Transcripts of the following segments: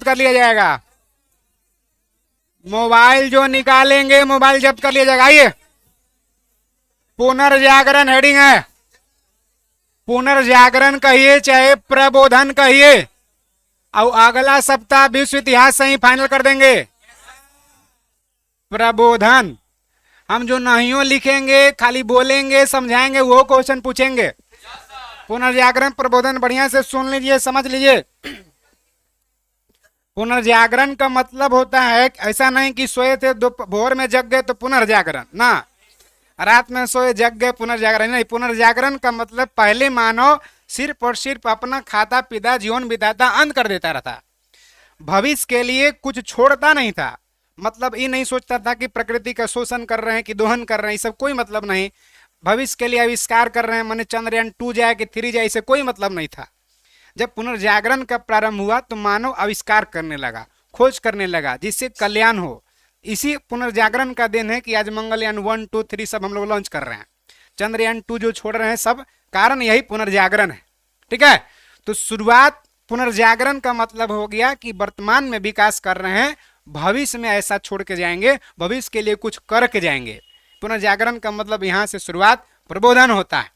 कर लिया जाएगा। मोबाइल जो निकालेंगे मोबाइल जब्त कर लिया जाएगा। आइए, पुनर्जागरण हेडिंग है। पुनर्जागरण कहिए चाहे प्रबोधन कहिए, और अगला सप्ताह विश्व इतिहास से ही फाइनल कर देंगे। प्रबोधन हम जो नहीं लिखेंगे, खाली बोलेंगे समझाएंगे, वो क्वेश्चन पूछेंगे। पुनर्जागरण प्रबोधन बढ़िया से सुन लीजिए, समझ लीजिए। पुनर्जागरण का मतलब होता है ऐसा नहीं कि सोए थे भोर में जग गए तो पुनर्जागरण ना, रात में सोए जग गए पुनर्जागरण नहीं। पुनर्जागरण का मतलब पहले मानव सिर्फ और सिर्फ अपना खाता पीता जीवन बिताता, अंत कर देता रहता, भविष्य के लिए कुछ छोड़ता नहीं था। मतलब ये नहीं सोचता था कि प्रकृति का शोषण कर रहे हैं कि दोहन कर रहे हैं, सब कोई मतलब नहीं। भविष्य के लिए आविष्कार कर रहे हैं, माने चंद्रयान 2 जाए कि 3 जाए, इसे कोई मतलब नहीं था। जब पुनर्जागरण का प्रारंभ हुआ तो मानव आविष्कार करने लगा, खोज करने लगा, जिससे कल्याण हो। इसी पुनर्जागरण का दिन है कि आज मंगलयान 1, 2, 3 सब हम लोग लॉन्च कर रहे हैं, चंद्रयान 2 जो छोड़ रहे हैं, सब कारण यही पुनर्जागरण है। ठीक है, तो शुरुआत पुनर्जागरण का मतलब हो गया कि वर्तमान में विकास कर रहे हैं, भविष्य में ऐसा छोड़ के जाएंगे, भविष्य के लिए कुछ करके जाएंगे। पुनर्जागरण का मतलब यहां से शुरुआत प्रबोधन होता है।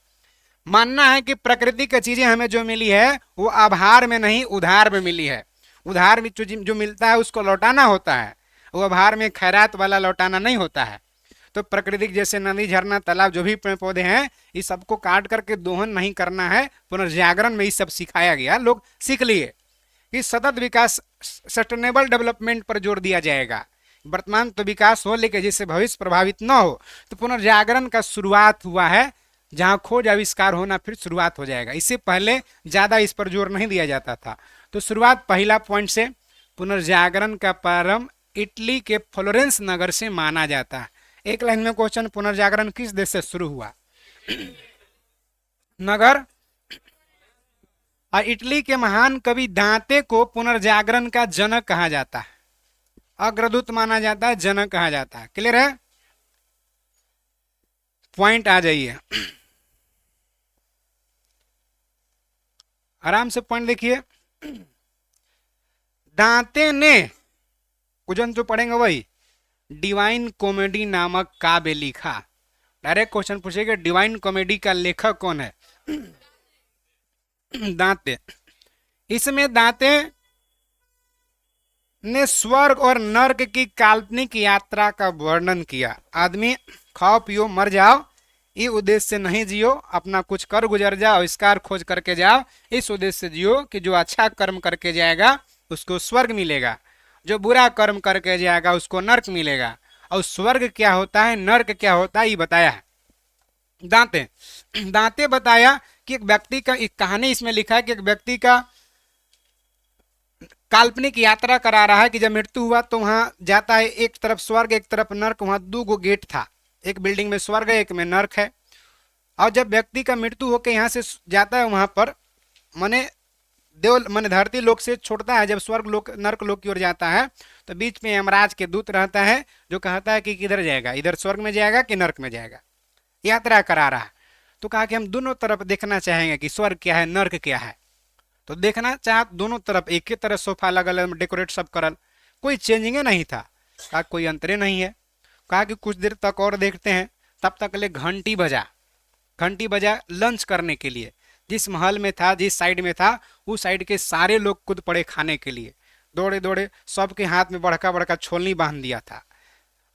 मानना है कि प्रकृति की चीजें हमें जो मिली है वो आभार में नहीं उधार में मिली है। उधार में जो मिलता है उसको लौटाना होता है, वो आभार में खैरात वाला लौटाना नहीं होता है। तो प्रकृति जैसे नदी झरना तालाब जो भी पेड़ पौधे हैं, इस सबको काट करके दोहन नहीं करना है। पुनर्जागरण में ये सब सिखाया गया, लोग सीख लिए कि सतत विकास सस्टेनेबल डेवलपमेंट पर जोर दिया जाएगा। वर्तमान तो विकास हो लेकिन जिससे भविष्य प्रभावित न हो। तो पुनर्जागरण का शुरुआत हुआ है, जहां खोज आविष्कार होना फिर शुरुआत हो जाएगा। इससे पहले ज्यादा इस पर जोर नहीं दिया जाता था। तो शुरुआत पहला पॉइंट से, पुनर्जागरण का प्रारंभ इटली के फ्लोरेंस नगर से माना जाता है। एक लाइन में क्वेश्चन, पुनर्जागरण किस देश से शुरू हुआ? नगर। और इटली के महान कवि दांते को पुनर्जागरण का जनक कहा जाता है, अग्रदूत माना जाता है, जनक कहा जाता है। क्लियर है? पॉइंट आ जाइए, आराम से पॉइंट देखिए। दांते ने, कुजन जो पढ़ेंगे वही, डिवाइन कॉमेडी नामक काव्य लिखा। डायरेक्ट क्वेश्चन पूछेगा, डिवाइन कॉमेडी का लेखक कौन है? दांते। इसमें दांते ने स्वर्ग और नर्क की काल्पनिक यात्रा का वर्णन किया। आदमी खाओ पियो मर जाओ, ये उद्देश्य से नहीं जियो, अपना कुछ कर गुजर जाओ, आविष्कार खोज करके जाओ, इस उद्देश्य से जियो कि जो अच्छा कर्म करके जाएगा उसको स्वर्ग मिलेगा, जो बुरा कर्म करके जाएगा उसको नर्क मिलेगा। और स्वर्ग क्या होता है, नर्क क्या होता है, ये बताया है दांते बताया कि एक व्यक्ति का, एक कहानी इसमें लिखा है कि एक व्यक्ति का काल्पनिक यात्रा करा रहा है कि जब मृत्यु हुआ तो वहां जाता है, एक तरफ स्वर्ग एक तरफ नर्क, वहां 2 गेट था, एक बिल्डिंग में स्वर्ग है एक में नर्क है। और जब व्यक्ति का मृत्यु होकर यहाँ से जाता है वहां पर माने देव माने धरती लोक से छोड़ता है, जब स्वर्ग लोक नर्क लोक की ओर जाता है तो बीच में यमराज के दूत रहता है जो कहता है कि किधर जाएगा, इधर स्वर्ग में जाएगा कि नर्क में जाएगा। यात्रा करा रहा, तो कहा कि हम दोनों तरफ देखना चाहेंगे कि स्वर्ग क्या है नर्क क्या है। तो देखना चाह दोनों तरफ, एक ही तरह सोफा अलग अलग डेकोरेट सब करल, कोई चेंजिंग नहीं था। कहा कोई अंतरे नहीं है। कहा कि कुछ देर तक और देखते हैं। तब तक ले घंटी बजा लंच करने के लिए। जिस महल में था, जिस साइड में था, उस साइड के सारे लोग कूद पड़े खाने के लिए, दौड़े दौड़े, सबके हाथ में बड़का बड़का छोलनी बांध दिया था।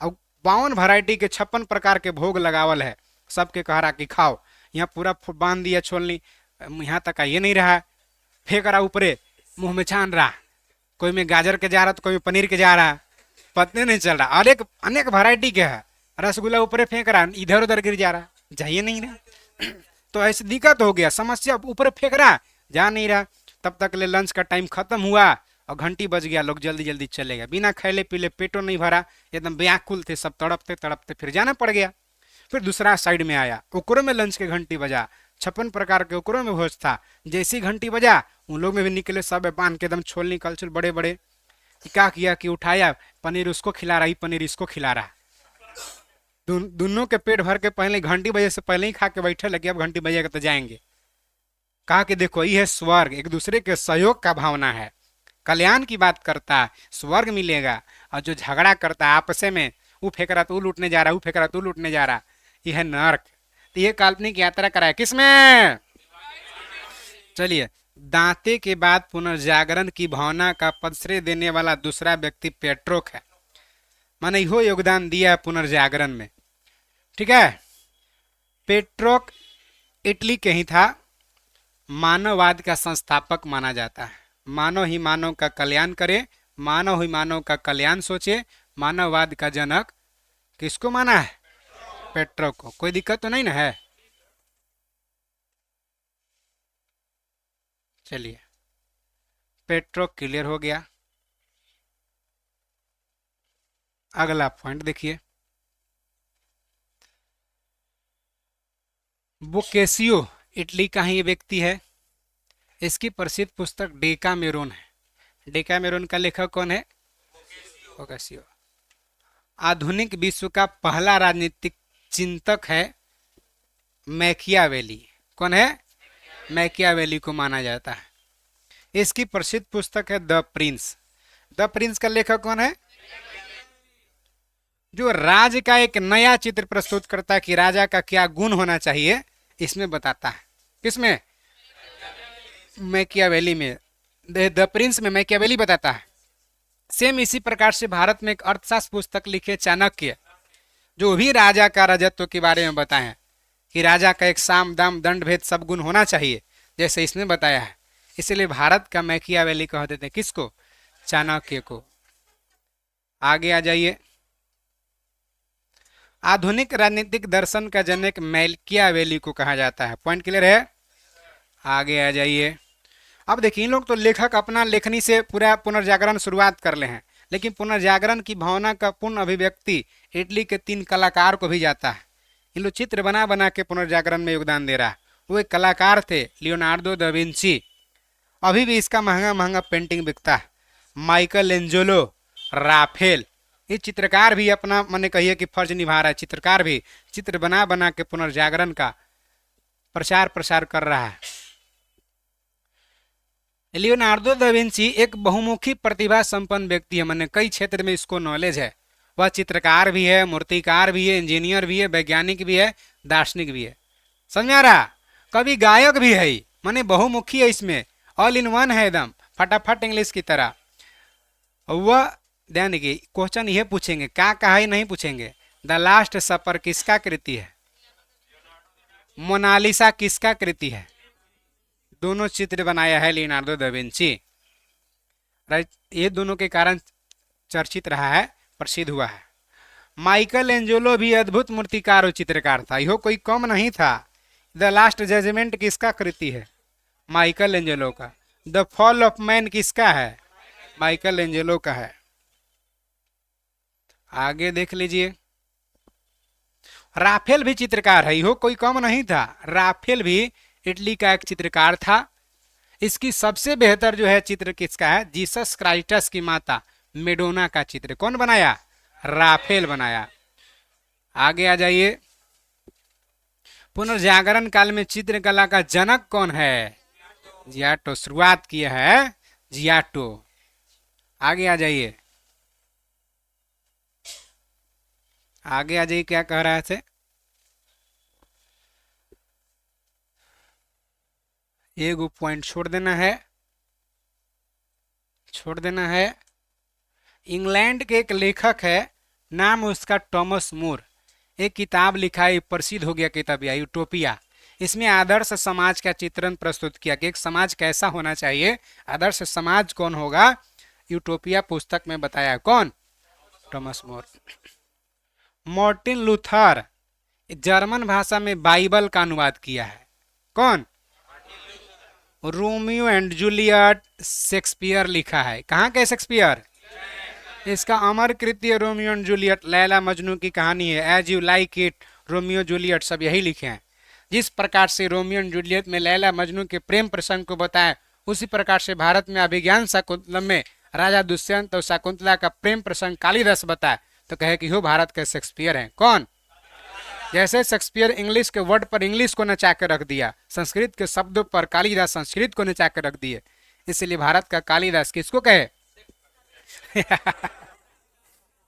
अब 52 वैरायटी के 56 प्रकार के भोग लगावल है, सबके कह रहा कि खाओ। यहाँ पूरा बांध दिया छोलनी, यहाँ तक ये नहीं रहा, फेंक रहा ऊपरे, मुंह में छान रहा, कोई में गाजर के जा रहा तो कोई में पनीर के जा रहा, पता नहीं चल रहा। और एक अनेक वैरायटी के है, रसगुल्ला ऊपरे फेंक रहा, इधर उधर गिर जा रहा, जाइए नहीं रहा। तो ऐसी दिक्कत हो गया, समस्या, ऊपर फेंक रहा जा नहीं रहा। तब तक ले लंच का टाइम खत्म हुआ और घंटी बज गया, लोग जल्दी जल्दी चले गए, बिना खैले पीले, पेटो नहीं भरा, एकदम व्याकुल थे सब, तड़पते तड़पते फिर जाना पड़ गया। फिर दूसरा साइड में आया, ओकरों में लंच के घंटी बजा, 56 प्रकार के ओकरों में भोज था। जैसी घंटी बजा उन लोग में भी निकले, सब बांध के एकदम छोलनी कलछुल बड़े बड़े। क्या किया कि उठाया, पनीर उसको खिला रहा, पनीर इसको खिला रहा, दोनों के पेट भर के पहले घंटी बजे से पहले ही खा के बैठे लगे, अब घंटी बजेगा तो जाएंगे। कहा कि देखो ये है स्वर्ग, एक दूसरे के सहयोग का भावना है, कल्याण की बात करता है, स्वर्ग मिलेगा। और जो झगड़ा करता है आपस में, वो फेंक रहा तू लूटने जा रहा, वो फेंक रहा तू लूटने जा रहा, यह है नर्क। तो ये काल्पनिक यात्रा कराया किसमें? चलिए, दांते के बाद पुनर्जागरण की भावना का पदश्रय देने वाला दूसरा व्यक्ति पेट्रोक है। माने यो योगदान दिया है पुनर्जागरण में। ठीक है, पेट्रोक इटली के ही था। मानववाद का संस्थापक माना जाता है। मानव ही मानव का कल्याण करे, मानव ही मानव का कल्याण सोचे। मानववाद का जनक किसको माना है? पेट्रोक को। कोई दिक्कत तो नहीं ना है? चलिए, पेट्रोक क्लियर हो गया। अगला पॉइंट देखिए, बोकेसियो इटली का ही व्यक्ति है। इसकी प्रसिद्ध पुस्तक डेकामेरोन है। डेकामेरोन का लेखक कौन है? बोकेसियो। आधुनिक विश्व का पहला राजनीतिक चिंतक है मैकियावेली। कौन है? मैकियावेली को माना जाता है। इसकी प्रसिद्ध पुस्तक है द प्रिंस। द प्रिंस का लेखक कौन है? जो राज का एक नया चित्र प्रस्तुत करता है कि राजा का क्या गुण होना चाहिए, इसमें बताता है। किसमें? मैकियावेली में। द प्रिंस में मैकियावेली बताता है। सेम इसी प्रकार से भारत में एक अर्थशास्त्र पुस्तक लिखे चाणक्य, जो भी राजा का राजत्व के बारे में बताए कि राजा का एक साम दाम दंड भेद सब गुण होना चाहिए, जैसे इसने बताया है। इसलिए भारत का मैकियावेली कह देते हैं किसको? चाणक्य को। आगे आ जाइए, आधुनिक राजनीतिक दर्शन का जनक मैकियावेली को कहा जाता है। पॉइंट क्लियर है? आगे आ जाइए। अब देखिए, इन लोग तो लेखक अपना लेखनी से पूरा पुनर्जागरण शुरुआत कर ले हैं, लेकिन पुनर्जागरण की भावना का पूर्ण अभिव्यक्ति इटली के 3 कलाकार को भी जाता है। इन लोग चित्र बना बना के पुनर्जागरण में योगदान दे रहा है। वो एक कलाकार थे लियोनार्डो दा विंची। अभी भी इसका महंगा महंगा पेंटिंग बिकता है। माइकल एंजेलो, राफेल, ये चित्रकार भी अपना मैंने कहिए कि फर्ज निभा रहा है। चित्रकार भी चित्र बना बना के पुनर्जागरण का प्रचार प्रसार कर रहा है। लियोनार्डो दा विंची एक बहुमुखी प्रतिभा संपन्न व्यक्ति है। मैंने कई क्षेत्र में इसको नॉलेज है। वह चित्रकार भी है, मूर्तिकार भी है, इंजीनियर भी है, वैज्ञानिक भी है, दार्शनिक भी है। समझ आ रहा? कभी गायक भी है। मैंने बहुमुखी है, इसमें ऑल इन वन है, एकदम फटाफट इंग्लिश की तरह। वह ध्यान देखिए, क्वेश्चन यह पूछेंगे, क्या कहा ही नहीं पूछेंगे। द लास्ट सपर किसका कृति है? मोनालिसा किसका कृति है? दोनों चित्र बनाया है लियोनार्डो दा विंची। राइट, ये दोनों के कारण चर्चित रहा है, प्रसिद्ध हुआ है। माइकल एंजेलो भी अद्भुत मूर्तिकार और चित्रकार था, यह कोई कम नहीं था। द लास्ट जजमेंट किसका कृति है? माइकल एंजेलो का। द फॉल ऑफ मैन किसका है? माइकल एंजेलो का है। आगे देख लीजिए, राफेल भी चित्रकार है, यह कोई कम नहीं था। राफेल भी इटली का एक चित्रकार था। इसकी सबसे बेहतर जो है चित्र किसका है? जीसस क्राइस्टस की माता मेडोना का चित्र कौन बनाया? राफेल बनाया। आगे आ जाइए, पुनर्जागरण काल में चित्रकला का जनक कौन है? जियाटो। शुरुआत किया है जियाटो। आगे आ जाइए, आगे आ जाइए, क्या कह रहा थे? एक पॉइंट छोड़ देना है, छोड़ देना है। इंग्लैंड के एक लेखक है, नाम उसका टॉमस मूर। एक किताब लिखा है, प्रसिद्ध हो गया किताब यह यूटोपिया। इसमें आदर्श समाज का चित्रण प्रस्तुत किया कि एक समाज कैसा होना चाहिए, आदर्श समाज कौन होगा, यूटोपिया पुस्तक में बताया। कौन? Thomas More. Martin Luther German भाषा में बाइबल का अनुवाद किया है। कौन? रोमियो एंड जूलियट शेक्सपियर लिखा है। कहाँ के शेक्सपियर? इसका अमर कृत्य Romeo and Juliet, Laila Majnu की कहानी है। As you like it, Romeo Juliet, सब यही लिखे हैं। जिस प्रकार से रोमियो एंड जूलियट में लैला मजनू के प्रेम प्रसंग को बताया, उसी प्रकार से भारत में अभिज्ञान शाकुंतलम में राजा दुष्यंत और शाकुंतला का प्रेम प्रसंग कालिदास बताया, तो कहे कि हो भारत के शेक्सपियर हैं। कौन? जैसे शेक्सपियर इंग्लिश के वर्ड पर इंग्लिश को नचा कर रख दिया, संस्कृत के शब्दों पर कालिदास संस्कृत को नचा कर रख दिए, इसलिए भारत का कालिदास किसको कहे?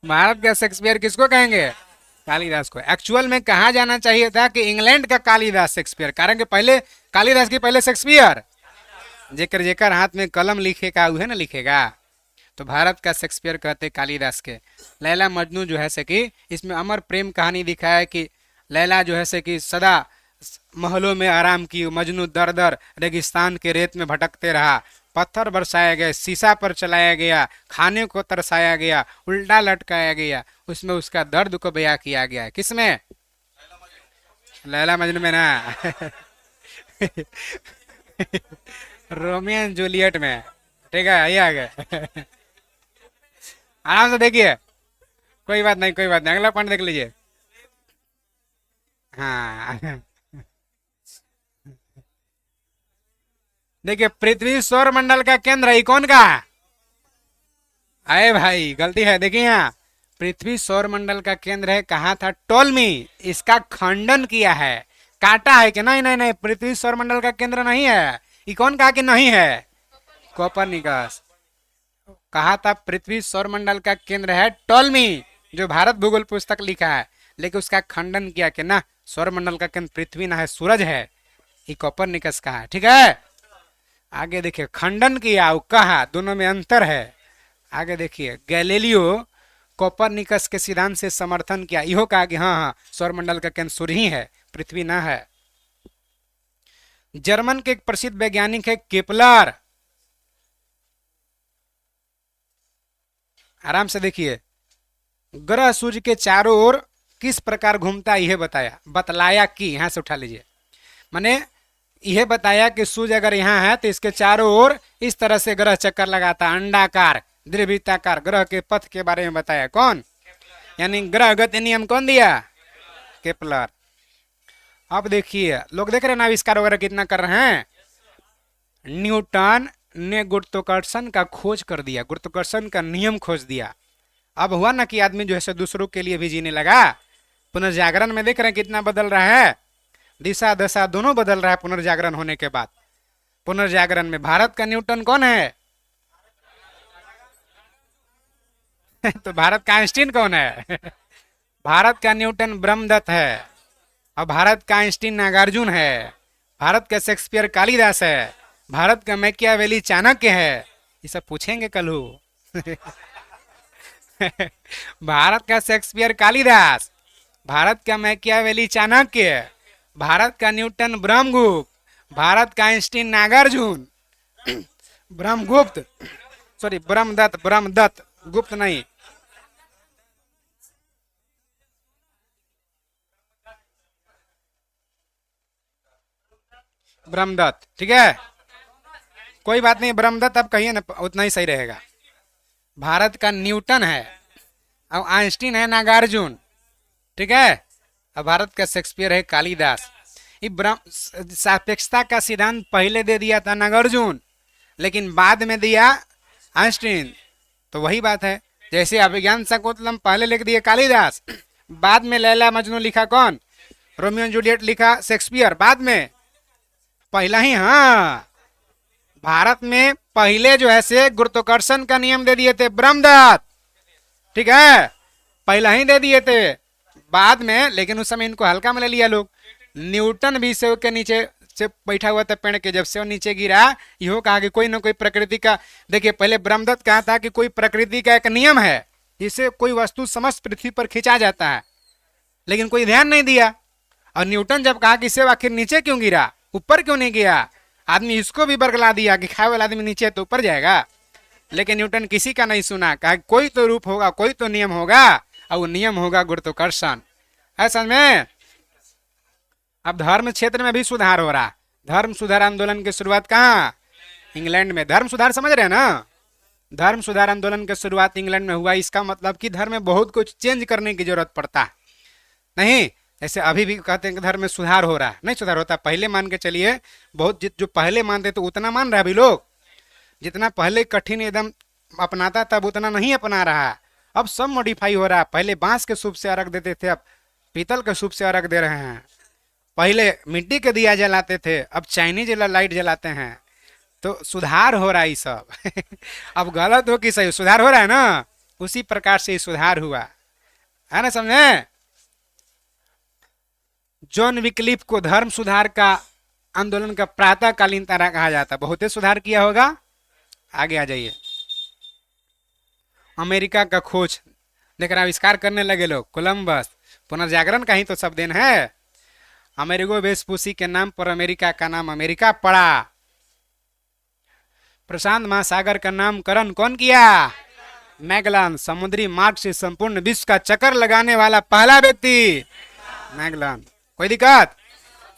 भारत का शेक्सपियर किसको कहेंगे? कालिदास को। एक्चुअल में कहा जाना चाहिए था कि इंग्लैंड का कालिदास शेक्सपियर, कारण कि पहले कालिदास की पहले शेक्सपियर। जेकर जेकर हाथ में कलम लिखेगा उहे ना लिखेगा। तो भारत का शेक्सपियर कहते कालिदास के। लैला मजनू जो है से कि इसमें अमर प्रेम कहानी दिखाया है कि लैला जो है से कि सदा महलों में आराम की, मजनू दर दर रेगिस्तान के रेत में भटकते रहा। पत्थर बरसाया गया, शीशा पर चलाया गया, खाने को तरसाया गया, उल्टा लटकाया गया, उसमें उसका दर्द को बयां किया गया है। किसमें? लैला मजनू में ना। रोमियो एंड जूलियट में। ठीक है, आइए आगे। आराम से देखिए, कोई बात नहीं, कोई बात नहीं, अगला पॉइंट देख लीजिए। हाँ। देखिए, पृथ्वी सौर मंडल का केंद्र है, कौन का? अरे भाई गलती है, देखिए यहाँ पृथ्वी सौर मंडल का केंद्र है, कहा था? टोलमी। इसका खंडन किया है, काटा है कि नहीं नहीं नहीं, पृथ्वी सौर मंडल का केंद्र नहीं है। ये कौन कहा कि नहीं है? कोपरनिकस। कहा था पृथ्वी सौर मंडल का केंद्र है टोलमी, जो भारत भूगोल पुस्तक लिखा है, लेकिन उसका खंडन किया कि ना, सौर मंडल का केंद्र पृथ्वी ना है, सूरज है। ये कोपरनिकस का है। ठीक है, आगे देखिए, खंडन किया और कहा, दोनों में अंतर है। आगे देखिए, गैलीलियो कोपरनिकस के सिद्धांत से समर्थन किया, इहो कहा कि हाँ हाँ सौर मंडल का केंद्र सूर्य ही है, पृथ्वी ना है। जर्मन के एक प्रसिद्ध वैज्ञानिक है केपलर। आराम से देखिए, ग्रह सूर्य के चारों ओर किस प्रकार घूमता है यह बताया, बतलाया कि, यहां से उठा लीजिए, माने यह बताया कि सूर्य अगर यहाँ है तो इसके चारों ओर इस तरह से ग्रह चक्कर लगाता, अंडाकार द्विवृत्ताकार ग्रह के पथ के बारे में बताया। कौन? यानी ग्रह गति नियम कौन दिया? केपलर। अब देखिए, लोग देख रहे हैं ना आविष्कार वगैरह कितना कर रहे हैं। न्यूटन ने गुरुत्वाकर्षण का खोज कर दिया, गुरुत्वाकर्षण का नियम खोज दिया। अब हुआ ना कि आदमी जो है दूसरों के लिए भी जीने लगा। पुनर्जागरण में देख रहे हैं कितना बदल रहा है, दिशा दशा दोनों बदल रहा है पुनर्जागरण होने के बाद। पुनर्जागरण में भारत का न्यूटन कौन है? तो भारत का आइंस्टीन कौन है? भारत का न्यूटन ब्रह्मदत्त है, और भारत का आइंस्टीन नागार्जुन है, भारत का शेक्सपियर कालिदास है, भारत का मैकियावेली चाणक्य है। ये सब पूछेंगे कल हो। भारत का शेक्सपियर कालिदास, भारत का मैकियावेली चाणक्य, भारत का न्यूटन ब्रह्मगुप्त, भारत का आइंस्टीन नागार्जुन, ब्रह्मगुप्त, सॉरी ब्रह्मदत्त, ब्रह्मदत्त, गुप्त नहीं। ब्रह्मदत्त, ठीक है, कोई बात नहीं, ब्रह्मदत्त अब कहिए ना, उतना ही सही रहेगा। भारत का न्यूटन है, अब आइंस्टीन है नागार्जुन, ठीक है, अब भारत का शेक्सपियर है कालिदास। ये सापेक्षता का सिद्धांत पहले दे दिया था नागार्जुन, लेकिन बाद में दिया आइंस्टीन। तो वही बात है, जैसे अभिज्ञान शाकुंतलम पहले लिख दिए कालिदास, बाद में लैला मजनू लिखा कौन? रोमियो जूलियट लिखा शेक्सपियर, बाद में। पहला ही, हाँ, भारत में पहले जो है से गुरुत्वाकर्षण का नियम दे दिए थे ब्रह्मदत्त, ठीक है, पहला ही दे दिए थे। बाद में लेकिन उस समय इनको हल्का में ले लिया लोग। न्यूटन भी सेव के नीचे से बैठा हुआ था पेड़ के, जब सेव नीचे गिरा, यो कहा कि कोई ना कोई प्रकृति का, देखिए पहले ब्रह्मदत्त कहा था कि कोई प्रकृति का एक नियम है जिससे कोई वस्तु समस्त पृथ्वी पर खींचा जाता है, लेकिन कोई ध्यान नहीं दिया। और न्यूटन जब कहा कि सेव आखिर नीचे क्यों गिरा, ऊपर क्यों नहीं गया, आदमी इसको भी बरगला दिया कि खाए वाला आदमी नीचे तो ऊपर जाएगा। लेकिन न्यूटन किसी का नहीं सुना, कहा कोई तो रूप होगा, कोई तो नियम होगा, और वो नियम होगा गुरुत्वाकर्षण। है समझ में? अब धर्म क्षेत्र में भी सुधार हो रहा। धर्म सुधार आंदोलन की शुरुआत कहाँ? इंग्लैंड में। धर्म सुधार समझ रहे हैं ना? धर्म सुधार आंदोलन की शुरुआत इंग्लैंड में हुआ। इसका मतलब कि धर्म में बहुत कुछ चेंज करने की जरूरत पड़ता है। नहीं ऐसे अभी भी कहते हैं कि धर्म में सुधार हो रहा है, नहीं सुधार होता। पहले मान के चलिए, बहुत जो पहले मानते तो उतना मान रहा है अभी लोग, जितना पहले कठिन एकदम अपनाता तब उतना नहीं अपना रहा। अब सब मॉडिफाई हो रहा है। पहले बांस के सूप से अर्घ देते थे, अब पीतल के सूप से अर्घ दे रहे हैं। पहले मिट्टी के दिया जलाते थे, अब चाइनीज लाइट जलाते हैं। तो सुधार हो रहा है ये सब। अब गलत हो कि सही, सुधार हो रहा है ना, उसी प्रकार से ये सुधार हुआ है ना, समझे। जॉन विक्लिफ को धर्म सुधार का आंदोलन का प्रातःकालीन तारा कहा जाता है, बहुत ही सुधार किया होगा। आगे आ जाइए। अमेरिका का खोज, लेकिन आविष्कार करने लगे लोग, कोलंबस। पुनर्जागरण का ही तो सब देन है। अमेरिगो वेस्पुसी के नाम पर अमेरिका का नाम अमेरिका पड़ा। प्रशांत महासागर का नामकरण कौन किया? मैगलन। समुद्री मार्ग से संपूर्ण विश्व का चक्कर लगाने वाला पहला व्यक्ति मैगलन। कोई दिक्कत?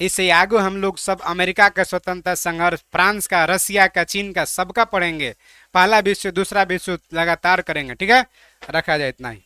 इससे आगे हम लोग सब अमेरिका का स्वतंत्रता संघर्ष, फ्रांस का, रसिया का, चीन का, सबका पढ़ेंगे। पहला विश्व, दूसरा विश्व लगातार करेंगे। ठीक है, रखा जाए इतना ही।